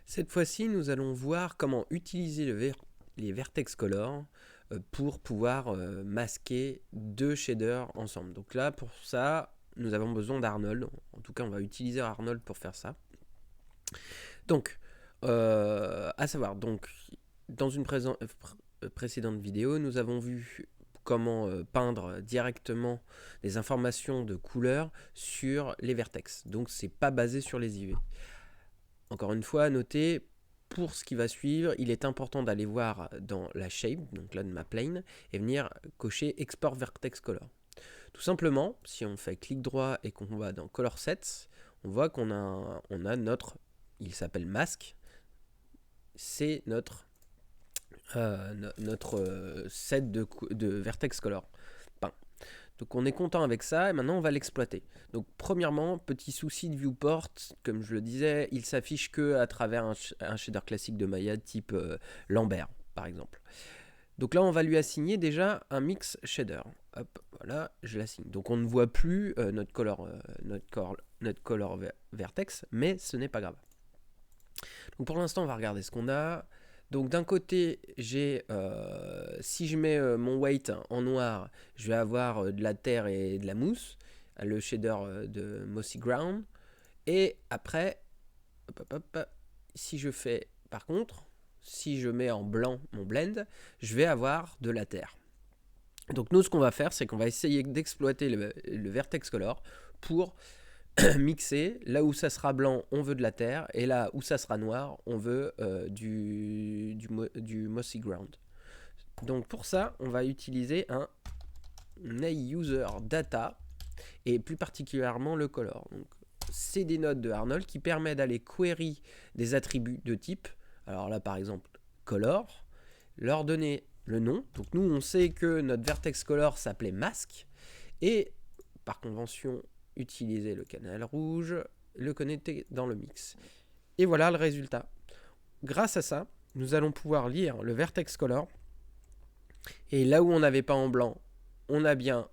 Cette fois-ci, nous allons voir comment utiliser les vertex color pour pouvoir masquer deux shaders ensemble. Donc là, pour ça, nous avons besoin d'Arnold. En tout cas, on va utiliser Arnold pour faire ça. Donc, à savoir, donc, dans une précédente vidéo, nous avons vu comment peindre directement des informations de couleur sur les vertex. Donc, c'est pas basé sur les IV. Encore une fois, notez, pour ce qui va suivre, il est important d'aller voir dans la shape, donc là de ma plane, et venir cocher Export Vertex Color. Tout simplement, si on fait clic droit et qu'on va dans Color Sets, on voit qu'on a notre, il s'appelle Mask, c'est notre set de Vertex Color peint. Donc on est content avec ça et maintenant on va l'exploiter. Donc premièrement, petit souci de viewport, comme je le disais, il s'affiche que à travers un shader classique de Maya type Lambert par exemple. Donc là on va lui assigner déjà un mix shader. Hop, voilà, je l'assigne. Donc on ne voit plus notre color vertex, mais ce n'est pas grave. Donc pour l'instant on va regarder ce qu'on a. Donc d'un côté, si je mets mon weight en noir, je vais avoir de la terre et de la mousse, le shader de Mossy Ground. Et après, si je fais, par contre, si je mets en blanc mon blend, je vais avoir de la terre. Donc nous, ce qu'on va faire, c'est qu'on va essayer d'exploiter le vertex color pour mixer. Là où ça sera blanc, on veut de la terre, et là où ça sera noir, on veut du mossy ground. Donc pour ça, on va utiliser un user data, et plus particulièrement le color. Donc c'est des nodes de Arnold qui permet d'aller query des attributs de type. Alors là par exemple color, leur donner le nom. Donc nous on sait que notre vertex color s'appelait mask, et par convention utiliser le canal rouge, le connecter dans le mix. Et voilà le résultat. Grâce à ça, nous allons pouvoir lire le vertex color. Et là où on n'avait pas en blanc, on a bien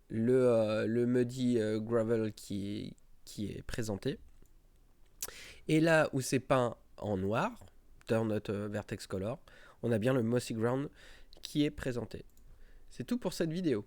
le muddy gravel qui est présenté. Et là où c'est peint en noir, dans notre vertex color, on a bien le mossy ground qui est présenté. C'est tout pour cette vidéo.